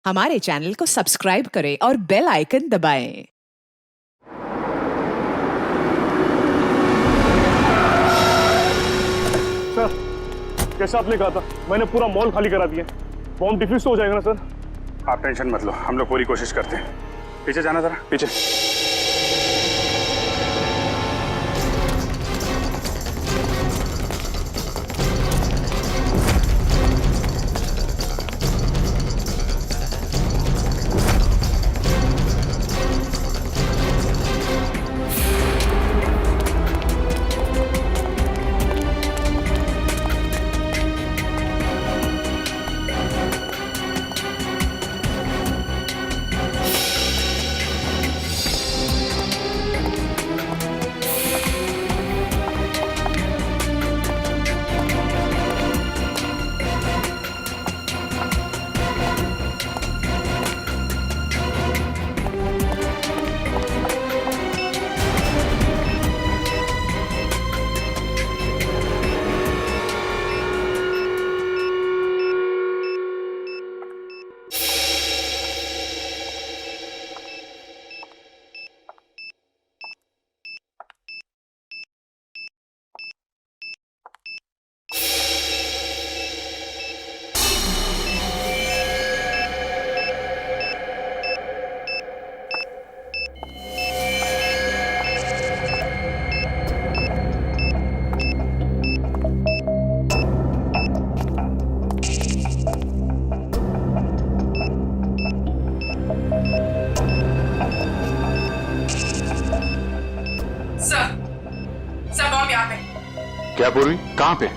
हमारे चैनल को सब्सक्राइब करें और बेल आइकन दबाएं। सर, जैसा आपने कहा था, मैंने पूरा मॉल खाली करा दिया। बॉम्ब डिफ्यूज तो हो जाएगा ना सर? आप टेंशन मत लो, हम लोग पूरी कोशिश करते हैं। पीछे जाना जरा, पीछे। सर बॉम्ब यहाँ पे। क्या पूर्वी, कहाँ पे?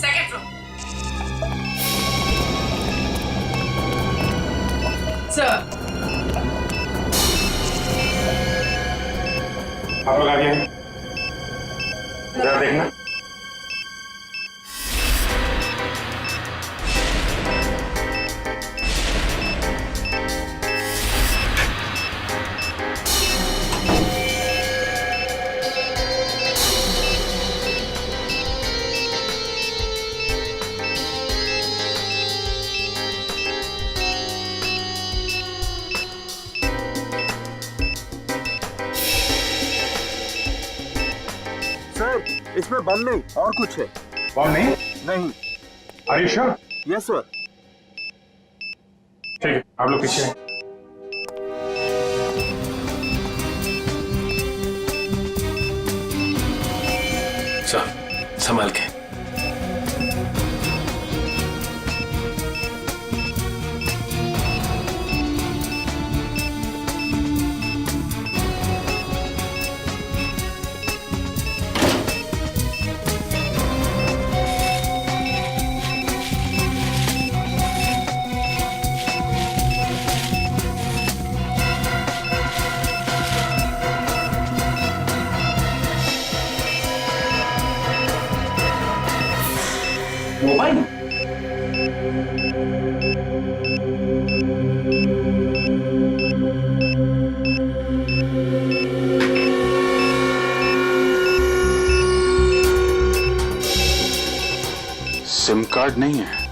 Second floor. सर आप लोग आगे हैं, जरा देखना। सर, इसमें बम नहीं और कुछ है। बॉम्ब नहीं? नहीं। Are you sure? Yes sir. ठीक है, आप लोग पीछे हैं। सर, संभाल के। मोबाइल? सिम कार्ड नहीं है,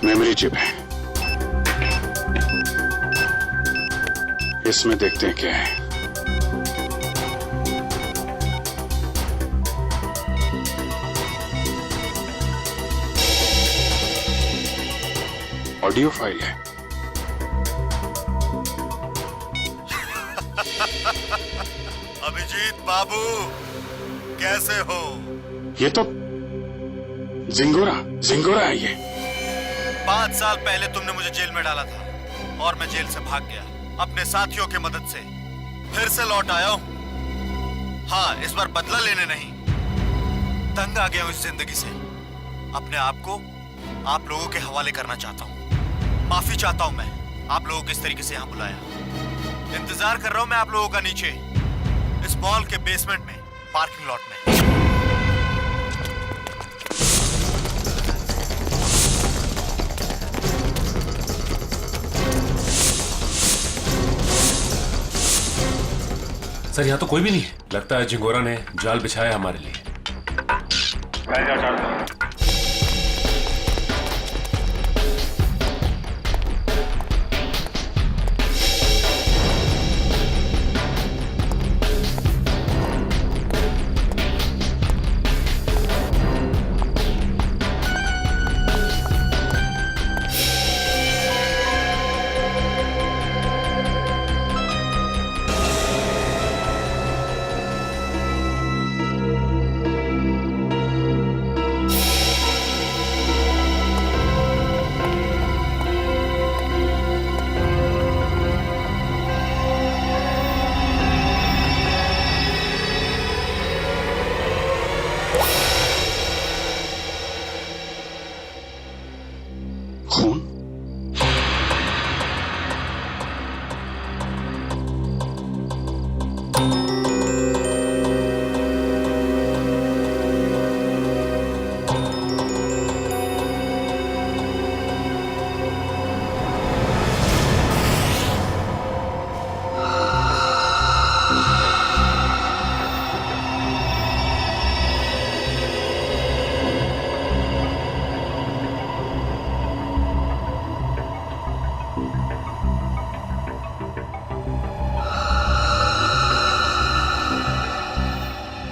मेमोरी चिप है। इसमें देखते हैं क्या है। ऑडियो फाइल है। अभिजीत बाबू, कैसे हो? ये तो जिंगोरा है ये। 5 साल पहले तुमने मुझे जेल में डाला था और मैं जेल से भाग गया अपने साथियों की मदद से। फिर से लौट आया हूं। हाँ, इस बार बदला लेने नहीं, तंग आ गया हूं इस जिंदगी से। अपने आप को आप लोगों के हवाले करना चाहता हूं। माफी चाहता हूं मैं, आप लोगों को इस तरीके से यहां बुलाया। इंतजार कर रहा हूं मैं आप लोगों का नीचे इस मॉल के बेसमेंट में, पार्किंग लॉट में। सर, यहाँ तो कोई भी नहीं है। लगता है जिंगोरा ने जाल बिछाया हमारे लिए। खून?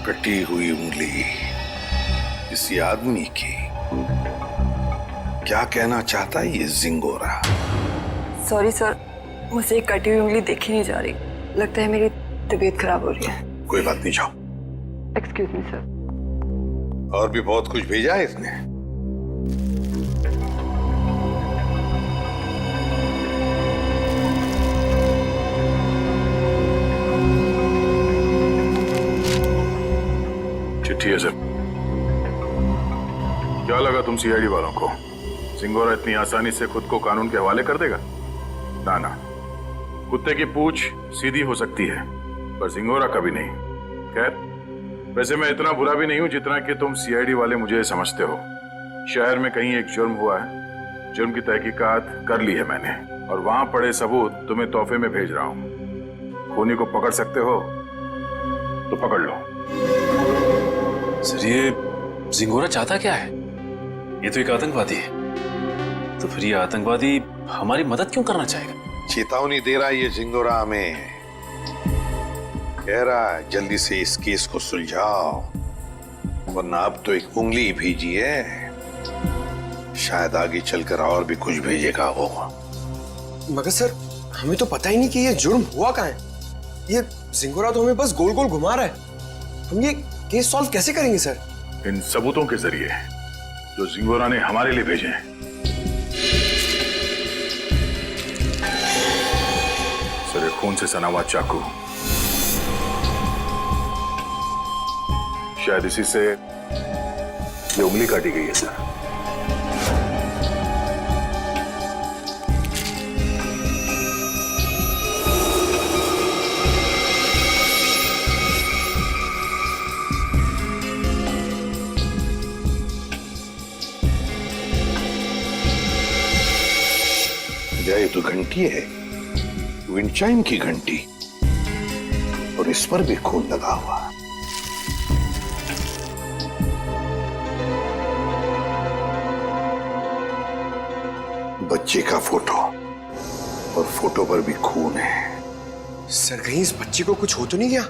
कटी हुई उंगली किसी आदमी की। क्या कहना चाहता है ये जिंगोरा? सॉरी सर, मुझे एक कटी हुई उंगली देखी नहीं जा रही। लगता है मेरी तबीयत खराब हो रही है। कोई बात नहीं, जाओ। Excuse me sir. और भी बहुत कुछ भेजा है इसने। चिट्ठी है सर। क्या लगा तुम सीआईडी वालों को सिंगोरा इतनी आसानी से खुद को कानून के हवाले कर देगा? ना ना, कुत्ते की पूंछ सीधी हो सकती है पर सिंगोरा कभी नहीं। खैर, वैसे मैं इतना बुरा भी नहीं हूं जितना कि तुम सीआईडी वाले मुझे समझते हो। शहर में कहीं एक जुर्म हुआ है, जुर्म की तहकीकात कर ली है मैंने और वहां पड़े सबूत तुम्हें तोहफे में भेज रहा हूं। खूनी को पकड़ सकते हो तो पकड़ लो। सर, ये जिंगोरा चाहता क्या है? ये तो एक आतंकवादी है, तो फिर ये आतंकवादी हमारी मदद क्यों करना चाहेगा? चेतावनी दे रहा है ये जिंगोरा हमें। कह रहा है जल्दी से इस केस को सुलझाओ, वरना अब तो एक उंगली ही भेजी है, शायद आगे चलकर और भी कुछ भेजेगा वो। मगर सर, हमें तो पता ही नहीं कि ये जुर्म हुआ कहाँ है। ये जिंगोरा तो हमें बस गोल गोल घुमा रहा है। हम ये केस सॉल्व कैसे करेंगे सर? इन सबूतों के जरिए जो जिंगोरा ने हमारे लिए भेजे हैं। सर, एक खून से सना हुआ चाकू, शायद इसी से ये उंगली काटी गई है सर। ये तो घंटी है, विंड की घंटी, और इस पर भी खून लगा हुआ। बच्चे का फोटो, और फोटो पर भी खून है। सर, कहीं इस बच्चे को कुछ हो तो नहीं गया?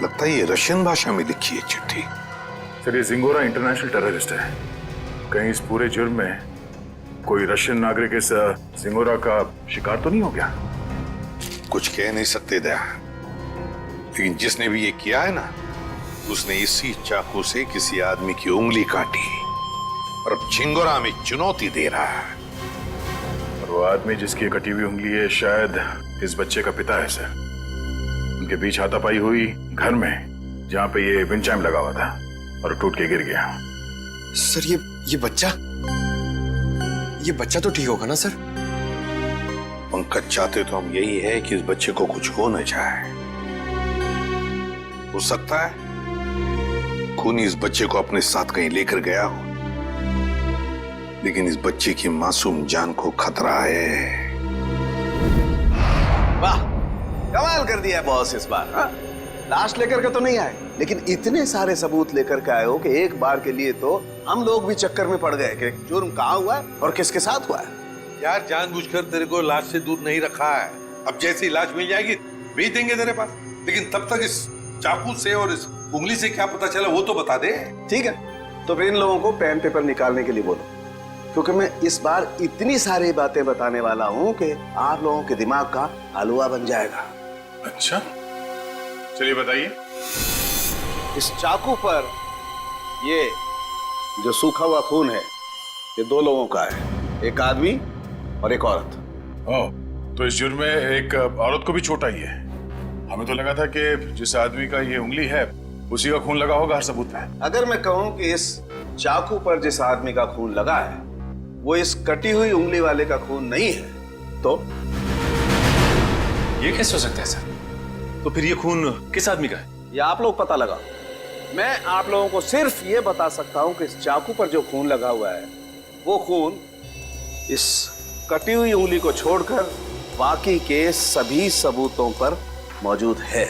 लगता है ये रशियन भाषा में लिखी है चिट्ठी। सर, ये जिंगोरा इंटरनेशनल टेररिस्ट है। कहीं इस पूरे जुर्म में कोई रशियन नागरिक इस जिंगोरा का शिकार तो नहीं हो गया? कुछ कह नहीं सकते दया, लेकिन जिसने भी ये किया है ना, उसने इसी चाकू से किसी आदमी की उंगली काटी और अब जिंगोरा में चुनौती दे रहा है। और वो आदमी जिसकी कटी हुई उंगली है शायद इस बच्चे का पिता है सर। उनके बीच हाथापाई हुई घर में, जहां पे ये विंड चाइम लगा हुआ था, और टूट के गिर गया। सर, ये बच्चा तो ठीक होगा ना सर? पंकज, चाहते तो हम यही है कि इस बच्चे को कुछ हो न जाए। हो सकता है खूनी इस बच्चे को अपने साथ कहीं लेकर गया हो, लेकिन इस बच्चे की मासूम जान को खतरा है। वाह, कमाल कर दिया है बॉस इस बार। हाँ? लाश लेकर के तो नहीं आए, लेकिन इतने सारे सबूत लेकर के आए हो कि एक बार के लिए तो हम लोग भी चक्कर में पड़ गए कि जुर्म कहाँ हुआ है और किसके साथ हुआ है। यार, जानबूझकर तेरे को लाश से दूर नहीं रखा है। अब जैसे ही लाश मिल जाएगी भेज देंगे तेरे पास, लेकिन तब तक इस चाकू से और इस उंगली से क्या पता चला वो तो बता दे। ठीक है, तो फिर इन लोगों को पेन पेपर निकालने के लिए बोलो, क्योंकि मैं इस बार इतनी सारी बातें बताने वाला हूँ कि आप लोगों के दिमाग का हलवा बन जाएगा। अच्छा, चलिए बताइए। इस चाकू पर ये जो सूखा हुआ खून है, ये दो लोगों का है, एक आदमी और एक औरत। ओह, तो इस जुर्म में एक औरत को भी चोट आई है। हमें तो लगा था कि जिस आदमी का ये उंगली है उसी का खून लगा होगा हर सबूत पे। अगर मैं कहूं कि इस चाकू पर जिस आदमी का खून लगा है वो इस कटी हुई उंगली वाले का खून नहीं है तो ये कैसे हो सकता है सर? तो फिर ये खून किस आदमी का है? ये आप लोग पता लगाओ। मैं आप लोगों को सिर्फ ये बता सकता हूं कि इस चाकू पर जो खून लगा हुआ है वो खून इस कटी हुई उंगली को छोड़कर बाकी के सभी सबूतों पर मौजूद है।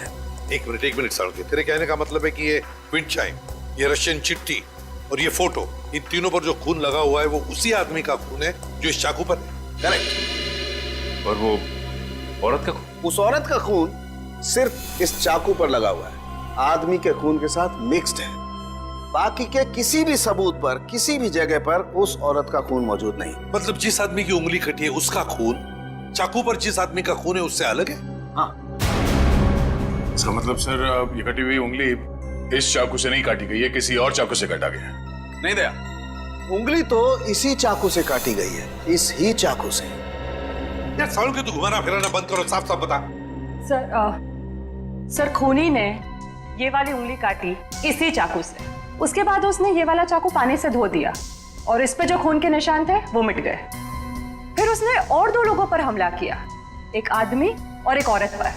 एक मिनट साड़ू, तेरे कहने का मतलब है कि ये विंड चाइम, ये रशियन चिट्ठी और ये फोटो, इन तीनों पर जो खून लगा हुआ है वो उसी आदमी का खून है जो इस चाकू पर है। करेक्ट। और वो औरत का खून? उस औरत का खून सिर्फ इस चाकू पर लगा हुआ है, आदमी के खून के साथ मिक्स्ड है। बाकी के किसी भी सबूत पर किसी भी जगह पर उस औरत का खून मौजूद नहीं। मतलब जिस आदमी की उंगली कटी है उसका खून चाकू पर जिस आदमी का खून है उससे अलग है? हाँ। इसका मतलब सर ये कटी हुई उंगली इस चाकू से नहीं काटी गई है, किसी और चाकू से काटा गया। नहीं दया, उंगली तो इसी चाकू से काटी गई है, इस ही चाकू से। यार साड़ू के तू घुमाना फिराना बंद करो, साफ साफ बता। सर खूनी ने ये वाली उंगली काटी इसी चाकू से, उसके बाद उसने ये वाला चाकू पानी से धो दिया और इस पे जो खून के निशान थे वो मिट गए। फिर उसने और 2 लोगों पर हमला किया, एक आदमी और एक औरत पर,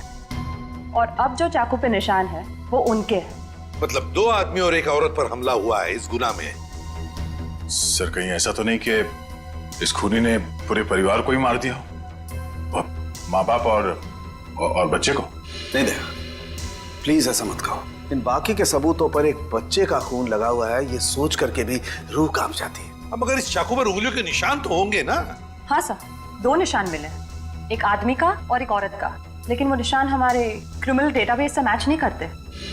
और अब जो चाकू पे निशान है वो उनके हैं। मतलब 2 आदमी और एक औरत पर हमला हुआ है इस गुनाह में। सर कहीं ऐसा तो नहीं कि इस खूनी ने पूरे परिवार को ही मार दिया, माँ बाप और बच्चे को? नहीं देखा, प्लीज ऐसा मत कहो। इन बाकी के सबूतों पर एक बच्चे का खून लगा हुआ है, ये सोच करके भी रूह कांप जाती है। अब मगर इस चाकू पर उंगलियों के निशान तो होंगे ना? हाँ सर, 2 निशान मिले, एक आदमी का और एक औरत का, लेकिन वो निशान हमारे क्रिमिनल डेटाबेस से मैच नहीं करते।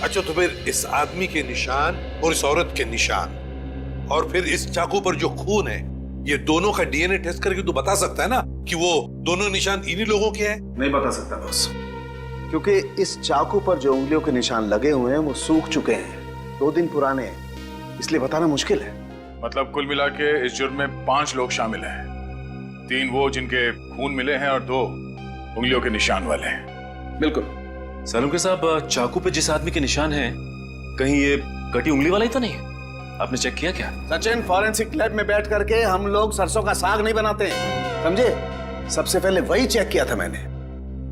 अच्छा, तो फिर इस आदमी के निशान और इस औरत के निशान और फिर इस चाकू पर जो खून है, ये दोनों का डीएनए टेस्ट करके तू बता सकता है ना कि वो दोनों निशान इन्हीं लोगों के हैं? नहीं बता सकता बॉस, क्योंकि इस चाकू पर जो उंगलियों के निशान लगे हुए हैं वो सूख चुके हैं, 2 दिन पुराने हैं, इसलिए बताना मुश्किल है। मतलब कुल मिला के इस जुर्म में 5 लोग शामिल हैं, 3 वो जिनके खून मिले हैं और 2 उंगलियों के निशान वाले हैं। बिल्कुल। सालुंके साहब, चाकू पे जिस आदमी के निशान हैं, कहीं ये कटी उंगली वाला ही तो नहीं है? आपने चेक किया क्या? सचिन, फॉरेंसिक लैब में बैठ करके हम लोग सरसों का साग नहीं बनाते हैं, समझे? सबसे पहले वही चेक किया था मैंने,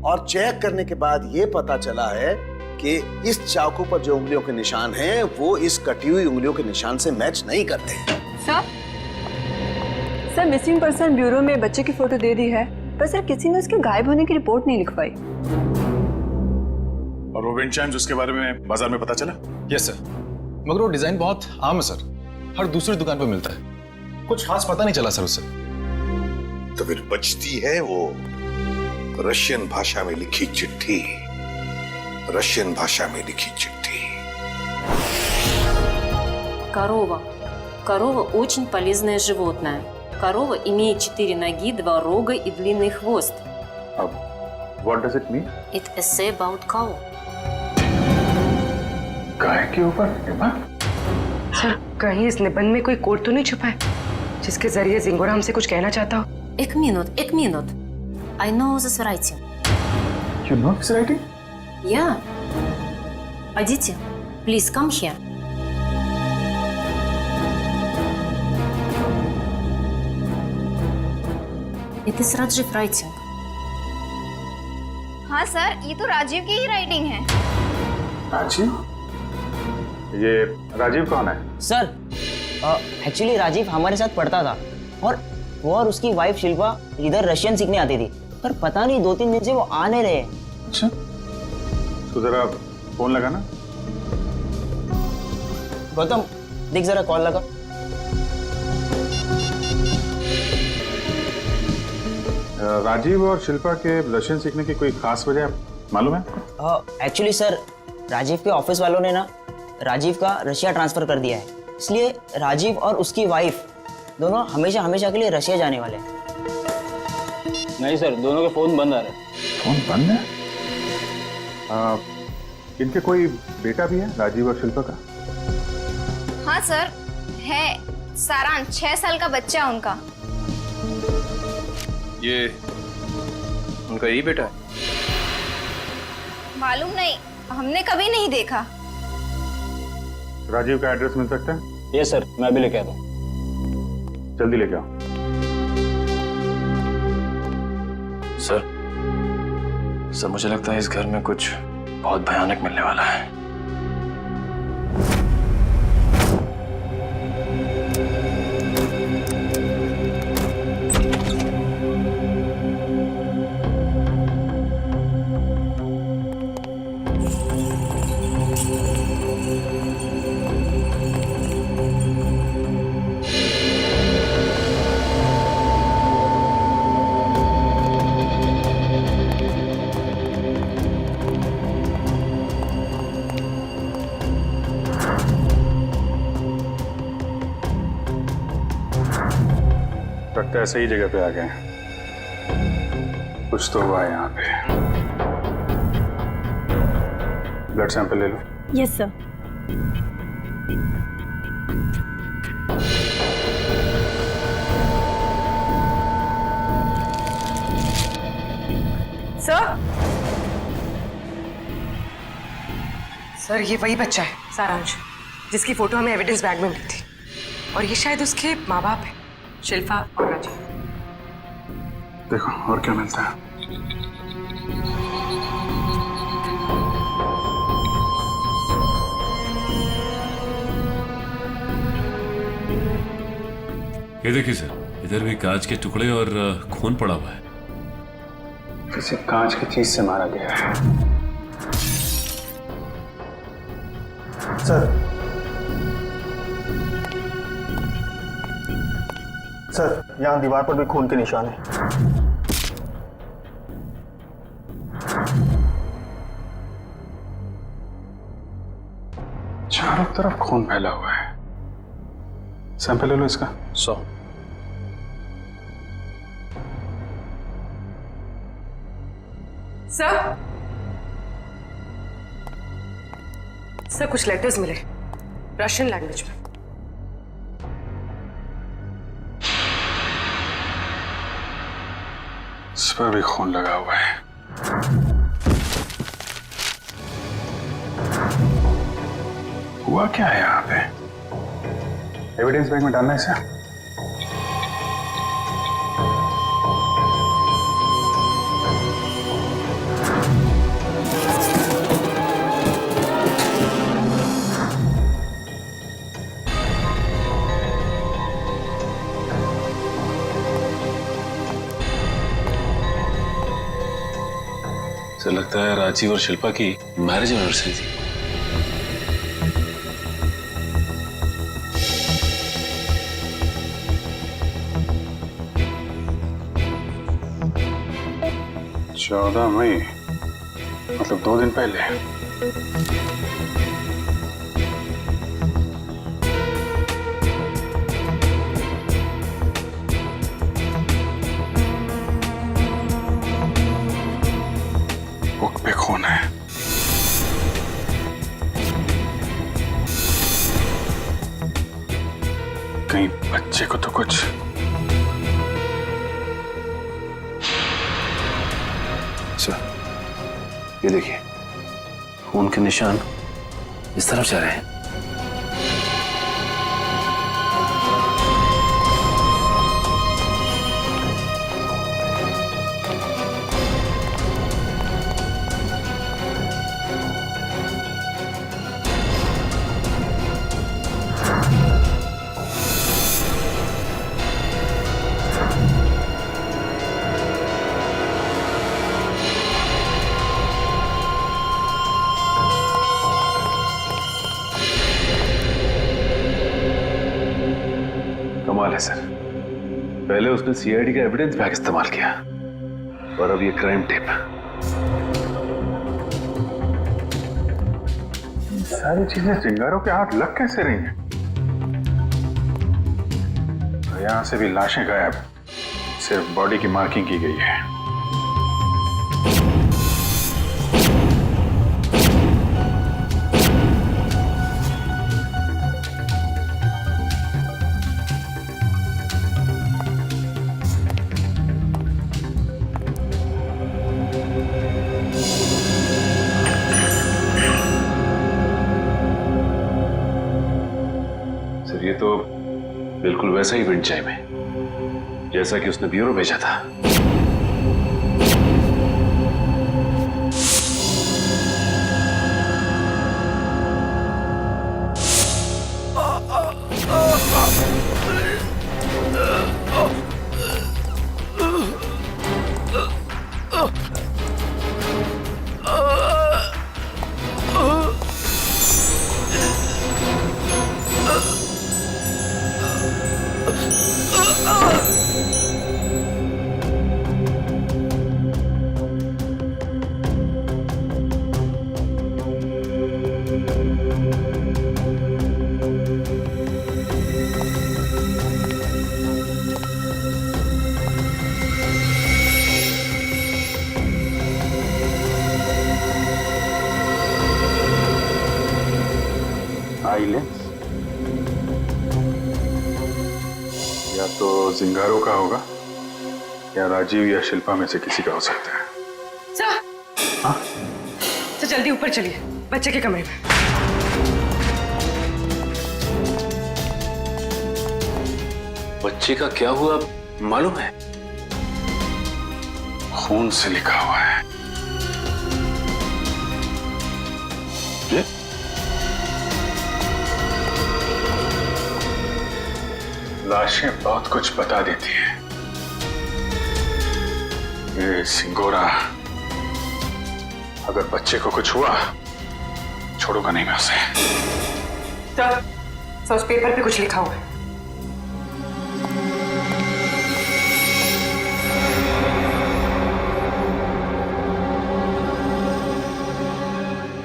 और चेक करने के बाद ये पता चला है कि इस चाकू पर जो उंगलियों के निशान हैं वो इस कटी हुई उंगलियों के निशान से मैच नहीं करते। सर मिसिंग पर्सन ब्यूरो में बच्चे की फोटो दे दी है, पर सर किसी ने उसके गायब होने की रिपोर्ट नहीं लिखवाई। और वो विंड चाइम्स उसके बारे में बाजार में पता चला? यस सर, मगर वो डिजाइन बहुत आम है सर, हर दूसरी दुकान पर मिलता है, कुछ खास पता नहीं चला सर उससे। तो फिर बचती है वो रशियन भाषा में लिखी चिट्ठी, रशियन भाषा में लिखी चिट्ठी। Корова очень полезное животное. Корова имеет 4 ноги, 2 рога и длинный хвост. What does it mean? It essay about cow. गाय के ऊपर? सर कहीं इस निबंध में कोई कोड तो नहीं छुपा है जिसके जरिए जिंगोरा हमसे कुछ कहना चाहता हो? एक minute. I know this writing. You know this writing? Yeah. Aditi, please come here. It is Rajiv writing. हाँ सर, ये तो राजीव की ही राइटिंग है। राजीव? ये राजीव कौन है? सर एक्चुअली राजीव हमारे साथ पढ़ता था, और वो और उसकी वाइफ शिल्पा इधर रशियन सीखने आती थी, पर पता नहीं 2-3 दिन से वो आ नहीं रहे। अच्छा, तो जरा फोन लगा ना। गौतम देख जरा, कॉल लगा। राजीव और शिल्पा के रशियन सीखने की कोई खास वजह मालूम है? एक्चुअली सर, राजीव के ऑफिस वालों ने ना राजीव का रशिया ट्रांसफर कर दिया है, इसलिए राजीव और उसकी वाइफ दोनों हमेशा हमेशा के लिए रशिया जाने वाले हैं। नहीं सर, दोनों के फोन बंद आ रहे हैं। फोन बंद है? इनके कोई बेटा भी है, राजीव और शिल्पा का? हाँ सर है, सारांश 6 साल का बच्चा है उनका। ये उनका ही बेटा है? मालूम नहीं, हमने कभी नहीं देखा। राजीव का एड्रेस मिल सकता है? यस सर, मैं अभी लेके आता हूँ। जल्दी लेके आओ। सर मुझे लगता है इस घर में कुछ बहुत भयानक मिलने वाला है। लगता है सही जगह पे आ गए हैं। कुछ तो हुआ है यहाँ पे। ब्लड सैंपल ले लो। Yes sir. सर ये वही बच्चा है सारांश, जिसकी फोटो हमें एविडेंस बैग में मिली थी, और ये शायद उसके माँ बाप है, शिल्पा और राजीव। देखो और क्या मिलता है। ये देखिए सर, इधर भी कांच के टुकड़े और खून पड़ा हुआ है। किसी कांच की चीज से मारा गया है। सर यहाँ दीवार पर भी खून के निशान है। चारों तरफ खून फैला हुआ है। सैंपल ले लो इसका। 100। सर कुछ लेटर्स मिले रशियन लैंग्वेज में। इस पर भी खून लगा हुआ है। हुआ क्या है यहाँ पे? एविडेंस बैग में डालना है इसे। सर लगता है राजीव और शिल्पा की मैरिज एनिवर्सरी थी। चौदह मई, मतलब 2 दिन पहले। बुक पे खून है। कहीं बच्चे को तो कुछ। सर ये देखिए, खून के निशान इस तरफ जा रहे हैं। कमाल है सर, पहले उसने सीआईडी का एविडेंस बैग इस्तेमाल किया और अब ये क्राइम टेप। सारी चीजें चिंगारों के हाथ लग कैसे रही हैं? तो यहां से भी लाशें गायब, सिर्फ बॉडी की मार्किंग की गई है। सर ये तो बिल्कुल वैसा ही विंड चाइम है जैसा कि उसने ब्यूरो भेजा था। या तो जिंगारो का होगा या राजीव या शिल्पा में से किसी का हो सकता है। सर हाँ? सर जल्दी ऊपर चलिए बच्चे के कमरे में। बच्चे का क्या हुआ मालूम है? खून से लिखा हुआ है। ये? लाशें बहुत कुछ बता देती हैं। ये सिंगोरा अगर बच्चे को कुछ हुआ छोड़ूंगा नहीं मैं उसे। सर उस पेपर पे कुछ लिखा हुआ है।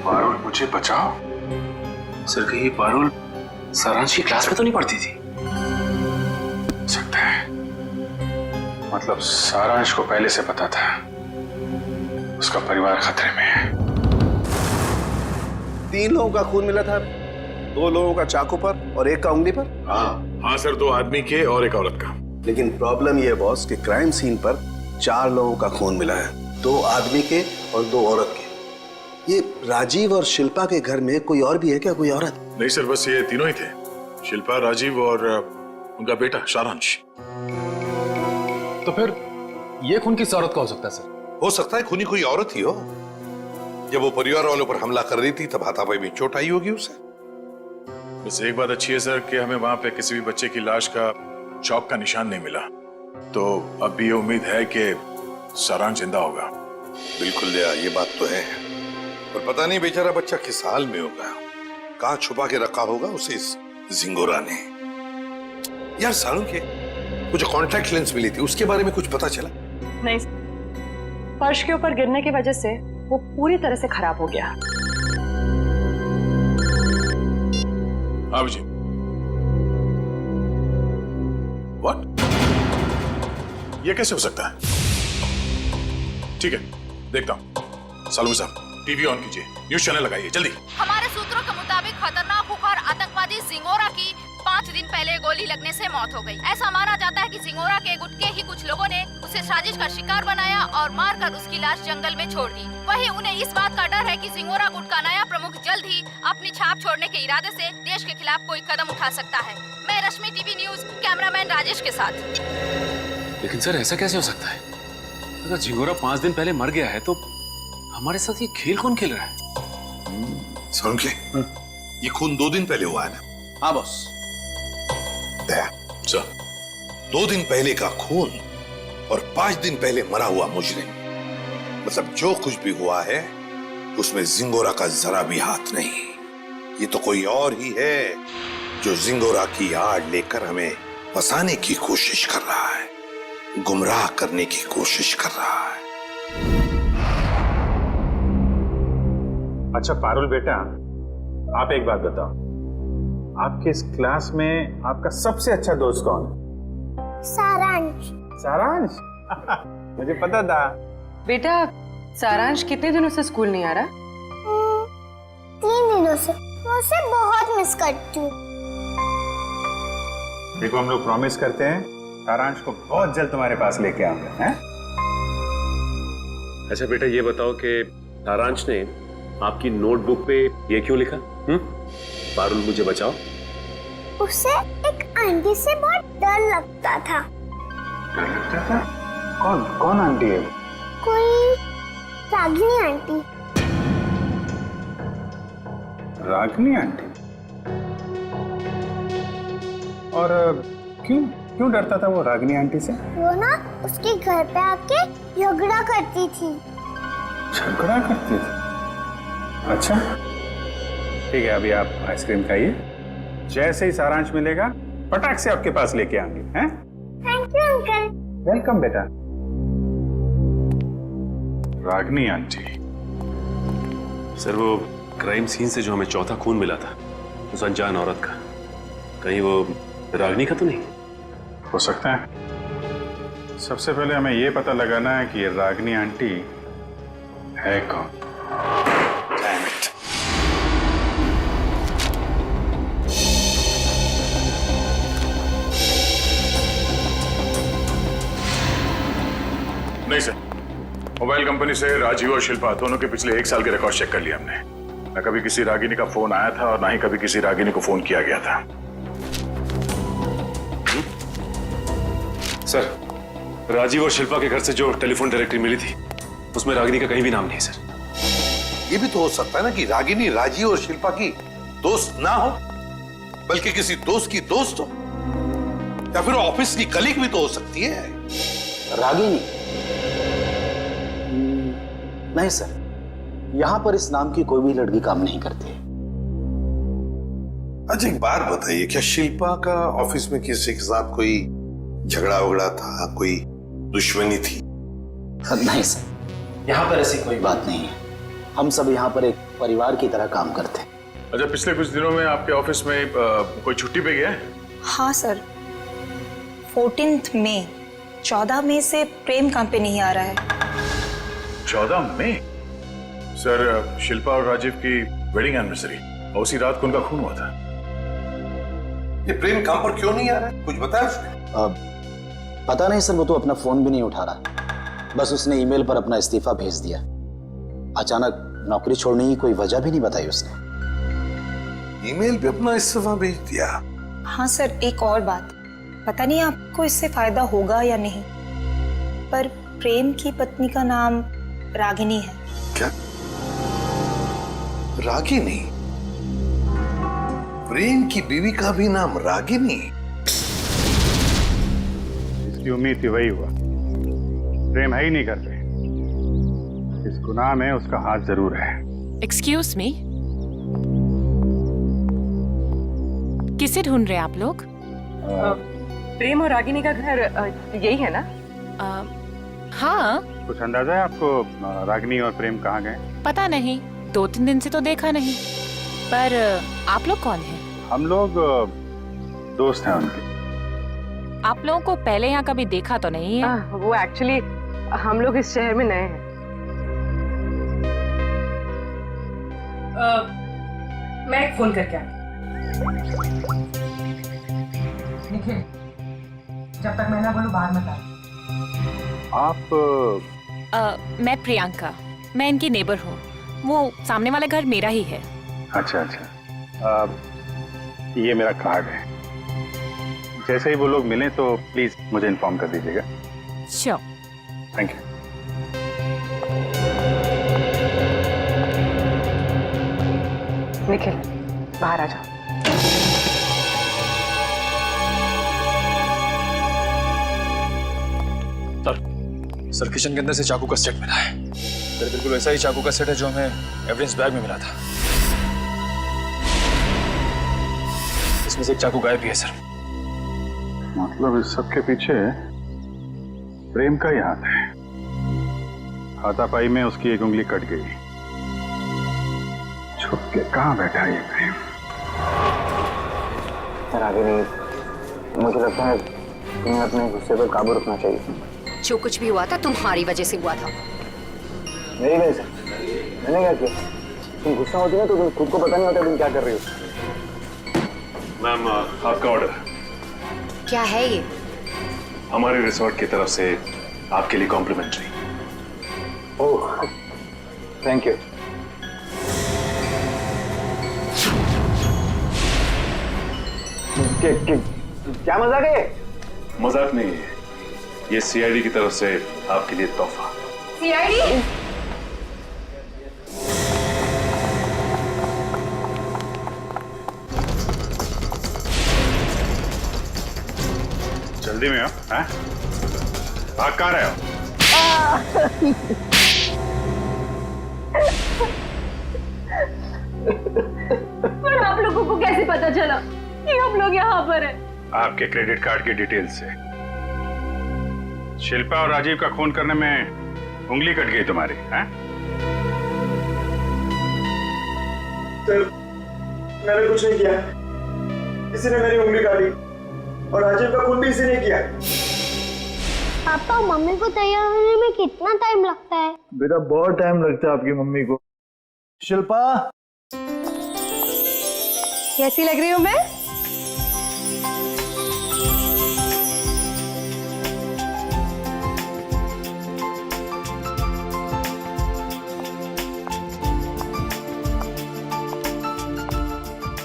पारुल मुझे बचाओ। सर कहीं पारुल सारांश की क्लास में तो नहीं पढ़ती थी? सकता है, मतलब सारांश को पहले से पता था उसका परिवार खतरे में है। 3 लोगों का खून मिला था, 2 लोगों का चाकू पर और 1 का उंगली पर। हाँ सर, 2 आदमी के और 1 औरत का। लेकिन प्रॉब्लम यह है बॉस कि क्राइम सीन पर 4 लोगों का खून मिला है, 2 आदमी के और 2 औरत के। ये राजीव और शिल्पा के घर में कोई और भी है क्या, कोई औरत? नहीं सर, बस ये तीनों ही थे, शिल्पा, राजीव और उनका बेटा सारांश। तो फिर ये खून किस औरत का हो सकता है सर? हो सकता है खूनी कोई औरत ही हो। जब वो परिवार वालों पर हमला कर रही थी तब हाथापाई में चोट आई होगी उसे। बस एक बात अच्छी है सर कि हमें वहां पे किसी भी बच्चे की लाश का चौक का निशान नहीं मिला, तो अब भी ये उम्मीद है कि सारांश जिंदा होगा। बिल्कुल दया, ये बात तो है। और पता नहीं बेचारा बच्चा किस हाल में होगा, कहां छुपा के रखा होगा उसे इस जिंगोरा ने। यार सारू के वो जो कॉन्टैक्ट लेंस मिली थी उसके बारे में कुछ पता चला? नहीं, फर्श के ऊपर गिरने की वजह से वो पूरी तरह से खराब हो गया। अब जी व्हाट? ये कैसे हो सकता है? ठीक है, देखता हूं। सालू साहब टीवी ऑन कीजिए, न्यूज चैनल लगाइए जल्दी। हमारे सूत्रों के मुताबिक खतरनाक खुखार आतंकवादी जिंगोरा की 5 दिन पहले गोली लगने से मौत हो गई। ऐसा माना जाता है कि जिंगोरा के गुट के ही कुछ लोगों ने उसे साजिश का शिकार बनाया और मारकर उसकी लाश जंगल में छोड़ दी। वहीं उन्हें इस बात का डर है कि जिंगोरा गुट का नया प्रमुख जल्द ही अपनी छाप छोड़ने के इरादे से देश के खिलाफ कोई कदम उठा सकता है। मैं रश्मि, टीवी न्यूज, कैमरामैन राजेश के साथ। लेकिन सर ऐसा कैसे हो सकता है? अगर जिंगोरा 5 दिन पहले मर गया है तो हमारे साथ ये खेल कौन खेल रहा है? सारू के ये खून 2 दिन पहले हुआ है ना? हाँ बॉस। सर 2 दिन पहले का खून और 5 दिन पहले मरा हुआ मुजरिम, मतलब जो कुछ भी हुआ है उसमें जिंगोरा का जरा भी हाथ नहीं। ये तो कोई और ही है जो जिंगोरा की आड़ लेकर हमें फंसाने की कोशिश कर रहा है, गुमराह करने की कोशिश कर रहा है। अच्छा पारुल बेटा, आप एक बात बताओ, आपके इस क्लास में आपका सबसे अच्छा दोस्त कौन है? सारांश। सारांश? मुझे पता था। बेटा सारांश कितने दिनों से स्कूल नहीं आ रहा? 3 दिनों से। मैं उसे बहुत मिस करती हूँ। देखो हम लोग प्रॉमिस करते हैं सारांश को बहुत जल्द तुम्हारे पास लेके आऊंगा, हैं? अच्छा बेटा ये बताओ कि सारांश ने आपकी नोटबुक पे ये क्यों लिखा? पारुल मुझे बचाओ। उसे एक आंटी से बहुत डर लगता था। डर लगता था? कौन कौन आंटी है? कोई रागिनी आंटी। रागिनी आंटी? और क्यों क्यों डरता था वो रागिनी आंटी से? वो ना उसके घर पे आके झगड़ा करती थी। झगड़ा करती थी? अच्छा ठीक है, अभी आप आइसक्रीम खाइए, जैसे ही सारांश मिलेगा फटाक से आपके पास लेके आएंगे। हैं? Thank you uncle. वेलकम बेटा। रागिनी आंटी। सर वो क्राइम सीन से जो हमें चौथा खून मिला था उस अनजान औरत का, कहीं वो रागिनी का तो नहीं? हो सकता है। सबसे पहले हमें यह पता लगाना है कि ये रागिनी आंटी है कौन। Damn it. नहीं सर, मोबाइल कंपनी से राजीव और शिल्पा दोनों के पिछले 1 साल के रिकॉर्ड चेक कर लिया हमने। न कभी किसी रागिनी का फोन आया था और ना ही कभी किसी रागिनी को फोन किया गया था। सर, राजीव और शिल्पा के घर से जो टेलीफोन डायरेक्टरी मिली थी उसमें रागिनी का कहीं भी नाम नहीं है सर। ये भी तो हो सकता है ना कि रागिनी राजीव और शिल्पा की दोस्त ना हो, बल्कि किसी दोस्त की दोस्त हो, या फिर ऑफिस की कलीग भी तो हो सकती है। रागिनी? नहीं सर, यहां पर इस नाम की कोई भी लड़की काम नहीं करती। अच्छा एक बात बताइए, क्या शिल्पा का ऑफिस में किसी के साथ कोई झगड़ा वगड़ा था, कोई दुश्मनी थी? नहीं सर, यहाँ पर ऐसी कोई बात नहीं है। हम सब यहाँ पर एक परिवार की तरह काम करते हैं। अच्छा, पिछले कुछ दिनों में आपके ऑफिस में कोई छुट्टी पे गया है? हाँ सर, 14 मई 14 मई से प्रेम काम पे नहीं आ रहा है। 14 मई? सर, शिल्पा और राजीव की वेडिंग एनिवर्सरी और उसी रात को उनका खून हुआ था। ये प्रेम काम पर क्यों नहीं आ रहा है, कुछ बताया उसने? पता नहीं सर, वो तो अपना फोन भी नहीं उठा रहा। बस उसने ईमेल पर अपना इस्तीफा भेज दिया। अचानक नौकरी छोड़ने की कोई वजह भी नहीं बताई उसने। ईमेल पे अपना इस्तीफा भेज दिया? हाँ सर, एक और बात, पता नहीं आपको इससे फायदा होगा या नहीं, पर प्रेम की पत्नी का नाम रागिनी है। क्या? रागिनी? प्रेम की बीवी का भी नाम रागिनी? इसकी उम्मीद थी वही हुआ। प्रेम है ही नहीं करते, इस गुनाह में उसका हाथ जरूर है। एक्सक्यूज मी, किसे ढूंढ रहे हैं आप लोग? प्रेम और रागिनी का घर यही है ना? हाँ। कुछ अंदाजा है आपको रागिनी और प्रेम कहाँ गए? पता नहीं, 2-3 दिन से तो देखा नहीं। पर आप लोग कौन हैं? हम लोग दोस्त हैं उनके। आप लोगों को पहले यहाँ कभी देखा तो नहीं है? वो एक्चुअली हम लोग इस शहर में नए हैं। मैं एक फोन करके आती। निखिल, जब तक मैं ना बोलूं बाहर मत आ। आप? मैं प्रियंका, मैं इनकी नेबर हूँ। वो सामने वाला घर मेरा ही है। अच्छा अच्छा, ये मेरा कार्ड है। जैसे ही वो लोग मिलें तो प्लीज मुझे इन्फॉर्म कर दीजिएगा। श्योर। Thank you. निखिल, बाहर आ जाओ। सर, किचन के अंदर से चाकू का सेट मिला है। सर, बिल्कुल वैसा ही चाकू का सेट है जो हमें एविडेंस बैग में मिला था। इसमें से एक चाकू गायब भी है सर। मतलब इस सब के पीछे प्रेम का ही हाथ है। हाथापाई में उसकी एक उंगली कट गई। छुप के कहाँ बैठा है ये प्रेम? रागिनी, मुझे लगता है तुम्हें अपने गुस्से पर काबू रखना चाहिए। जो कुछ भी हुआ था तुम्हारी वजह से हुआ था। मेरी वजह से? मैंने क्या किया? तुम गुस्सा होती ना तो तुम खुद को पता नहीं होता तुम क्या कर रही हो। मैम, आपका ऑर्डर। क्या है ये? हमारे रिसोर्ट की तरफ से आपके लिए कॉम्प्लीमेंट्री। Oh, thank you. क्या मजाक है? मजाक नहीं है, ये सीआईडी की तरफ से आपके लिए तोहफा। सीआईडी? जल्दी में हो, हैं? भाग कहाँ रहे हो? पर आप लोगों को कैसे पता चला कि हम लोग यहाँ पर हैं? आपके क्रेडिट कार्ड की डिटेल से। शिल्पा और राजीव का खून करने में उंगली कट गई तुम्हारी, हैं? सर, मैंने कुछ नहीं किया, किसी ने मेरी उंगली काटी और राजीव का खून भी इसी ने किया। पापा, मम्मी को तैयार होने में कितना टाइम लगता है? बेटा बहुत टाइम लगता है आपकी मम्मी को। शिल्पा, कैसी लग रही हूँ मैं?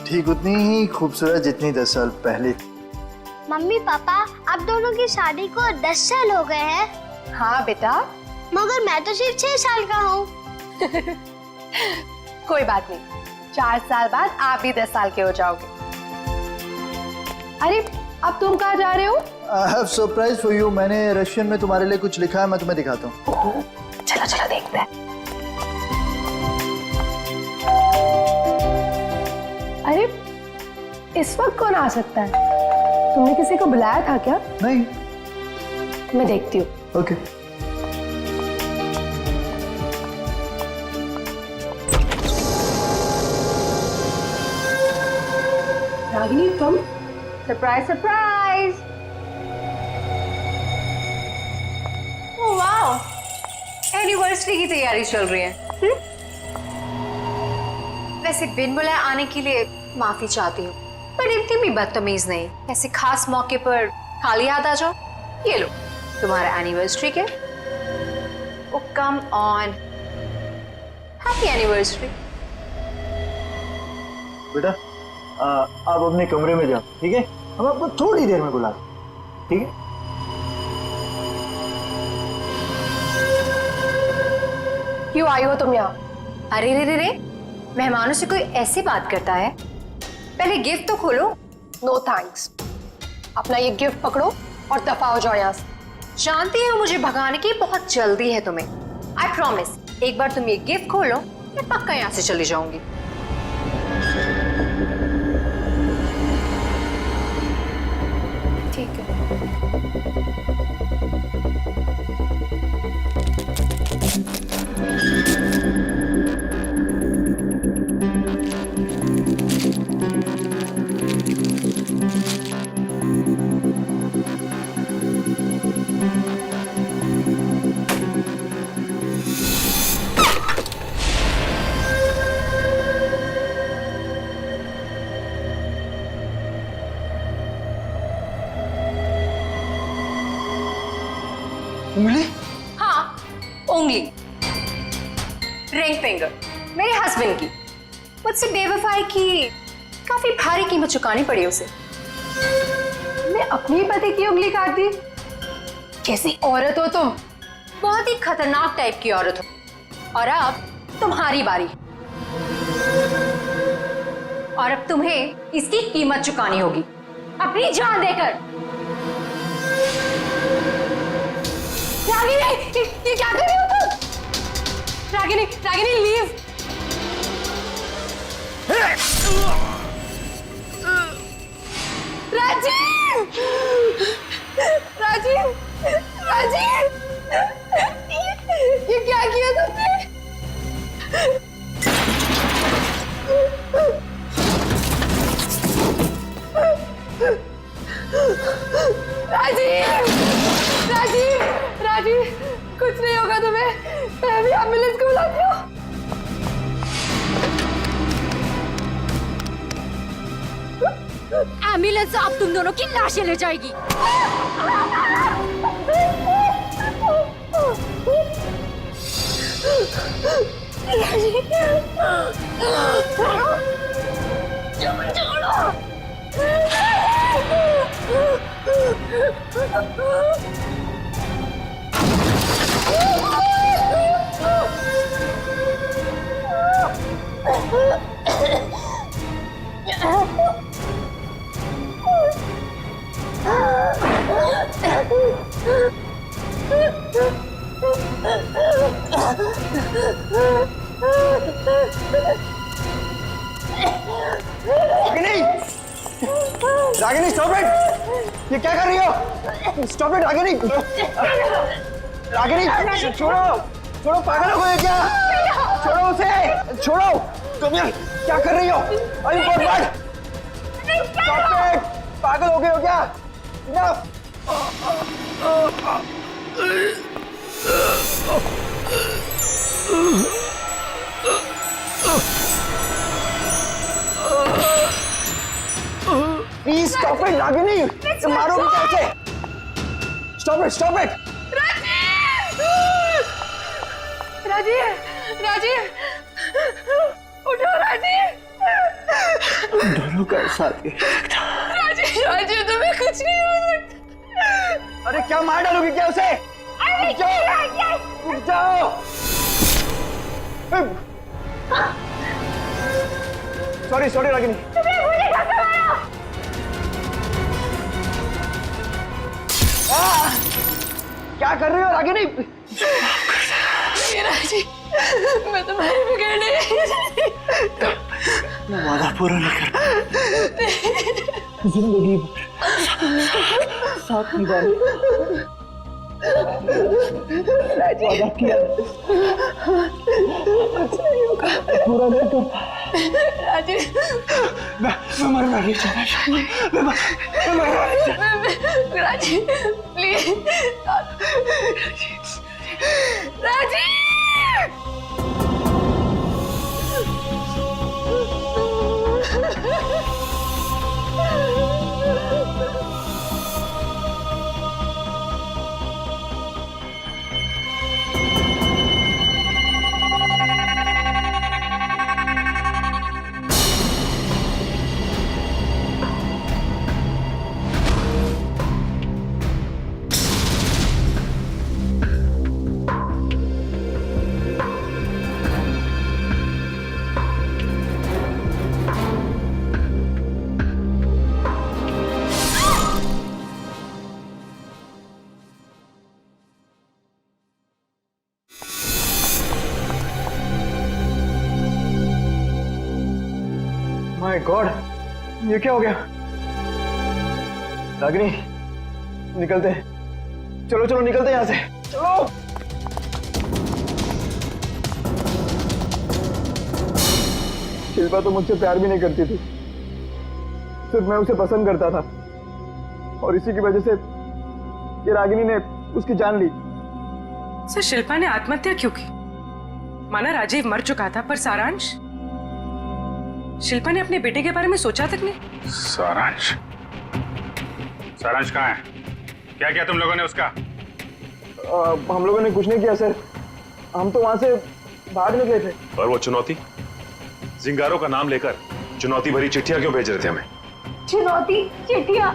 ठीक उतनी ही खूबसूरत जितनी 10 साल पहले। मम्मी पापा, आप दोनों की शादी को 10 साल हो गए हैं। हाँ बेटा। मगर मैं तो सिर्फ 6 साल का हूँ। कोई बात नहीं, 4 साल बाद आप भी 10 साल के हो जाओगे। अरे अब तुम कहाँ जा रहे हो? I have surprise for you। मैंने रशियन में तुम्हारे लिए कुछ लिखा है, मैं तुम्हें दिखाता हूँ। चलो चलो देखते हैं। अरे इस वक्त कौन आ सकता है? तुमने किसी को बुलाया था क्या? नहीं। मैं देखती हूँ। ओके। रागिनी, तुम? Surprise surprise. Oh wow, anniversary की तैयारी चल रही है। वैसे बिन बुलाए आने के लिए माफी चाहती हूँ, पर इतनी भी बदतमीज नहीं। ऐसे खास मौके पर खाली हाथ आ जाओ। ये लो तुम्हारा एनिवर्सरी के। ओ कम ऑन, हैप्पी एनिवर्सरी। बेटा आप अपने कमरे में जाओ, ठीक है? हम आपको थोड़ी देर में बुला रहे हैं, ठीक है? क्यों आई हो तुम यहाँ? अरे रे रे रे, मेहमानों से कोई ऐसी बात करता है? पहले गिफ्ट तो खोलो। नो थैंक्स, अपना ये गिफ्ट पकड़ो और दफा हो जाओ यहाँ से। जानती हो मुझे भगाने की बहुत जल्दी है तुम्हें। आई प्रॉमिस, एक बार तुम ये गिफ्ट खोलो मैं पक्का यहाँ से चली जाऊंगी। ठीक है। उंगली? हाँ, उंगली, रिंग फिंगर, मेरे हस्बैंड की। मुझसे बेवफाई की काफी भारी कीमत चुकानी पड़ी उसे। मैं अपनी पति की उंगली काट दी। कैसी औरत हो तुम? बहुत ही खतरनाक टाइप की औरत हो। और अब तुम्हारी बारी, और अब तुम्हें इसकी कीमत चुकानी होगी अपनी जान देकर। रागिनी, ये क्या कर रही हो तुम? रागिनी, रागिनी लीव। राजीव, राजीव, राजीव, ये क्या किया तुमने? राजीव, राजीव, राजीव, कुछ नहीं होगा तुम्हें। मैं अभी एम्बुलेंस को बुलाती हूँ। एम्बुलेंस अब तुम दोनों की लाशें ले जाएगी। छोड़ो। Ragini stop it! ये क्या कर रही हो? Stop it Ragini! रागिनी छोड़ो! छोड़ो, पागल हो गए क्या? छोड़ो उसे! छोड़ो! तुम यार क्या कर रही हो? अरे बर्बाद! Stop it! पागल हो गए हो क्या? Please stop it Ragini! मारोगे कैसे? Stop it! Stop it! Rajiv! Rajiv! उठो राजीव! दोनों का साथ है। राजीव! राजीव तुम्हें कुछ नहीं हो सकता। अरे क्या मार डालोगी क्या उसे? रुक जाओ! रुक जाओ! Sorry sorry Ragini. क्या कर रही हो रागिनी? राजीव, मैं तुम्हारे बगैर नहीं। वादा पूरा नहीं कर जिंदगी साथ निभाने वादा किया पूरा नहीं कर राजीव, मैं मरना नहीं चाहता। मैं मरना नहीं चाहता। Rajiv please Rajiv! My God, ये क्या हो गया? रागिनी निकलते हैं। चलो चलो निकलते हैं यहाँ से। चलो। शिल्पा तो मुझसे प्यार भी नहीं करती थी, सिर्फ मैं उसे पसंद करता था और इसी की वजह से ये रागिनी ने उसकी जान ली। सर शिल्पा ने आत्महत्या क्यों की? माना राजीव मर चुका था, पर सारांश? शिल्पा ने अपने बेटे के बारे में सोचा तक नहीं। सारांश? सारांश कहाँ है? क्या किया तुम लोगों ने उसका? हम लोगों ने कुछ नहीं किया सर, हम तो वहां से भाग निकले थे। और वो चुनौती, जिंगारो का नाम लेकर चुनौती भरी चिट्ठियां क्यों भेज रहे थे हमें? चुनौती चिट्ठियां?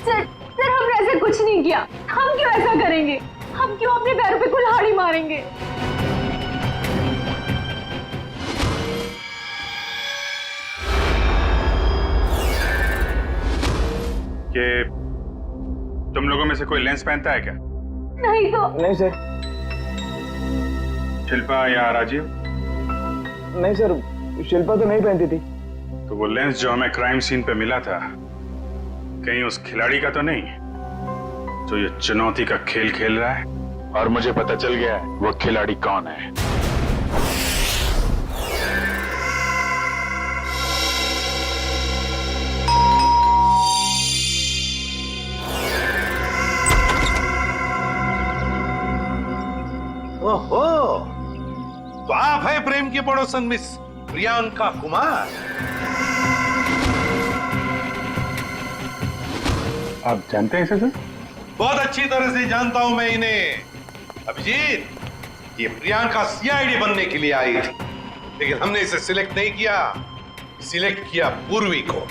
सर हमने ऐसा कुछ नहीं किया। हम क्यों ऐसा करेंगे? हम क्यों अपने पैरों पे कुल्हाड़ी मारेंगे? कि तुम लोगों में से कोई लेंस पहनता है क्या? नहीं तो। नहीं सर। शिल्पा या राजीव? नहीं सर, शिल्पा तो नहीं पहनती थी। तो वो लेंस जो हमें क्राइम सीन पे मिला था, कहीं उस खिलाड़ी का तो नहीं जो ये चुनौती का खेल खेल रहा है? और मुझे पता चल गया है वो खिलाड़ी कौन है। ओहो, तो आप है प्रेम की पड़ोसन मिस प्रियंका कुमार। आप जानते हैं इसे? बहुत अच्छी तरह से जानता हूं मैं इन्हें। अभिजीत, ये प्रियंका सीआईडी बनने के लिए आई थी, लेकिन हमने इसे सिलेक्ट नहीं किया, सिलेक्ट किया पूर्वी को।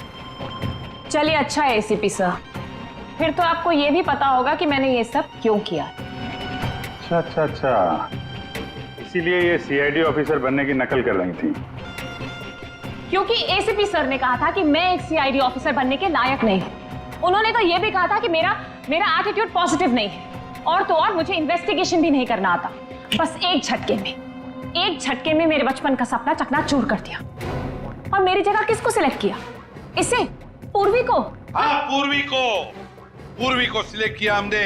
चलिए अच्छा है एसीपी साहब, फिर तो आपको ये भी पता होगा कि मैंने ये सब क्यों किया। अच्छा अच्छा अच्छा, इसीलिए ये सीआईडी ऑफिसर बनने की नकल कर रही थी। क्योंकि एसीपी सर ने कहा था कि मैं एक सीआईडी ऑफिसर बनने के लायक नहीं हूं। उन्होंने तो ये भी कहा था कि मेरा एटीट्यूड पॉजिटिव नहीं है, और तो और मुझे इन्वेस्टिगेशन भी नहीं करना आता। बस एक झटके में मेरे बचपन का सपना चकनाचूर कर दिया। और मेरी जगह किसको सिलेक्ट किया? इसे, पूर्वी को। हाँ, पूर्वी को सिलेक्ट किया हमने,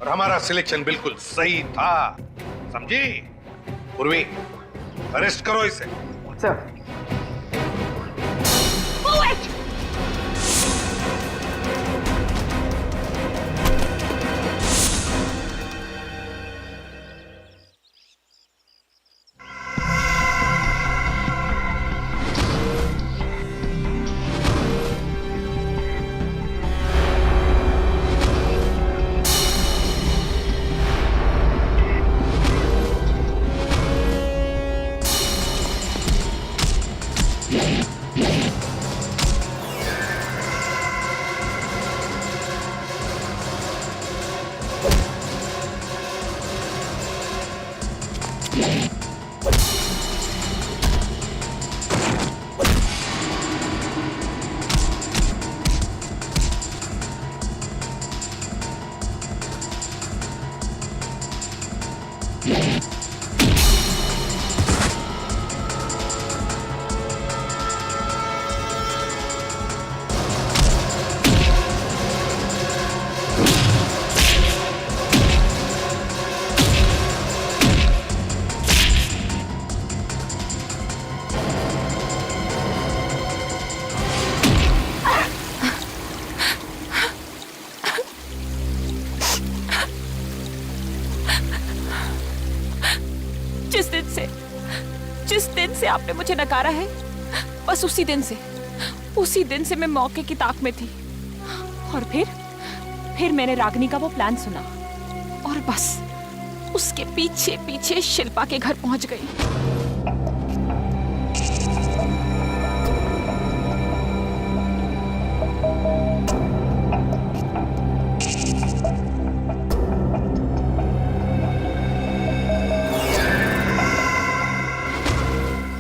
और हमारा सिलेक्शन बिल्कुल सही था, समझी? पूर्वी, अरेस्ट करो इसे। सर। जिस दिन से आपने मुझे नकारा है, बस उसी दिन से मैं मौके की ताक में थी। और फिर मैंने रागिनी का वो प्लान सुना, और बस उसके पीछे पीछे शिल्पा के घर पहुंच गई।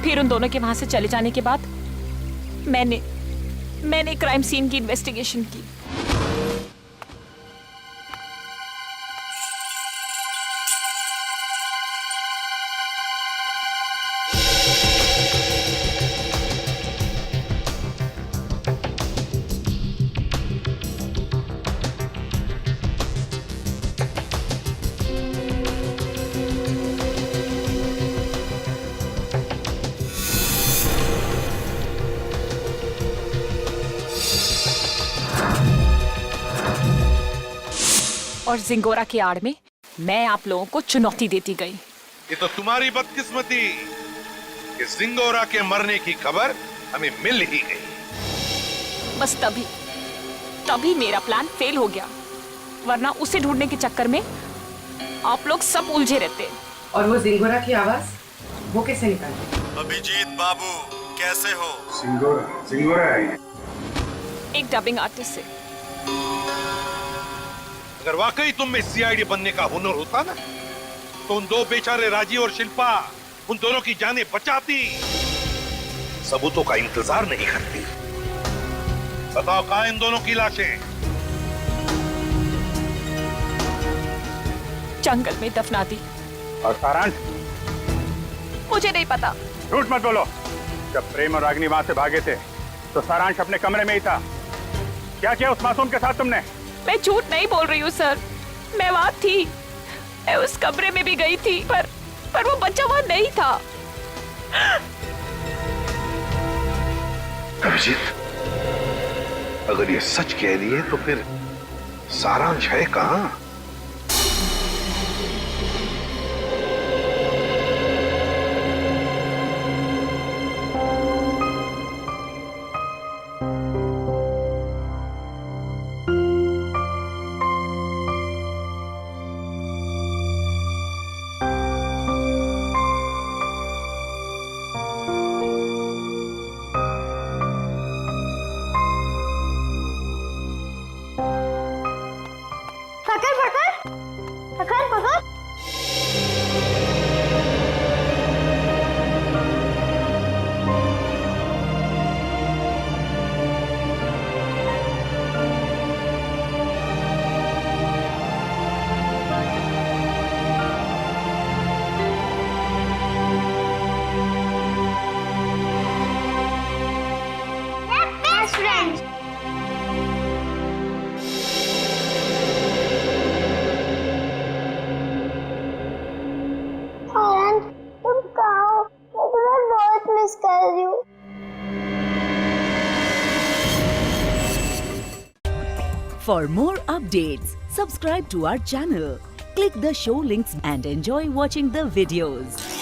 फिर उन दोनों के वहां से चले जाने के बाद मैंने क्राइम सीन की इन्वेस्टिगेशन की। और जिंगोरा की आड़ में मैं आप लोगों को चुनौती देती गई। ये तो तुम्हारी बदकिस्मती कि जिंगोरा के मरने की खबर हमें मिल ही गई। बस तभी मेरा प्लान फेल हो गया, वरना उसे ढूंढने के चक्कर में आप लोग सब उलझे रहते। और वो जिंगोरा की आवाज वो कैसे निकाली? अभिजीत बाबू कैसे हो? जिंगोरा है एक डबिंग आर्टिस्ट से। अगर वाकई तुम में सीआईडी बनने का हुनर होता ना, तो उन दो बेचारे राजीव और शिल्पा, उन दोनों की जानें बचाती, सबूतों का इंतजार नहीं करती। बताओ कहां इन दोनों की लाशें? जंगल में दफना दी। और सारांश? मुझे नहीं पता। झूठ मत बोलो। जब प्रेम और रागिनी वहां से भागे थे तो सारांश अपने कमरे में ही था। क्या किया उस मासूम के साथ तुमने? मैं झूठ नहीं बोल रही हूँ सर, मैं वहां थी, मैं उस कमरे में भी गई थी, पर वो बच्चा वहां नहीं था। अभिजीत, अगर ये सच कह रही है तो फिर सारांश है कहां? For more updates, subscribe to our channel, click the show links and enjoy watching the videos.